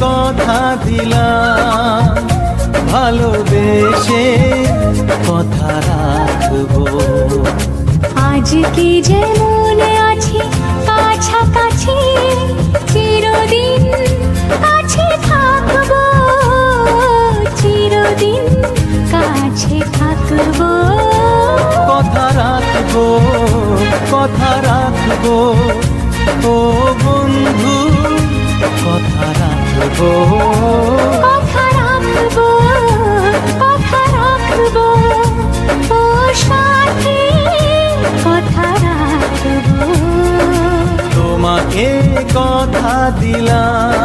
কথা দিলাম, ভালোবেসে কথা রাখবো। আজকে যেমন আছি কাছাকাছি, চিরদিন কাছে থাকবো, চিরদিন কাছে থাকবো। কথা রাখবো, কথা রাখবো, ও বন্ধু কথা রাখবো। কথা রাখবো, কথা রাখবো, ও সাথী কথা রাখবো। তোমাকে কথা দিলাম,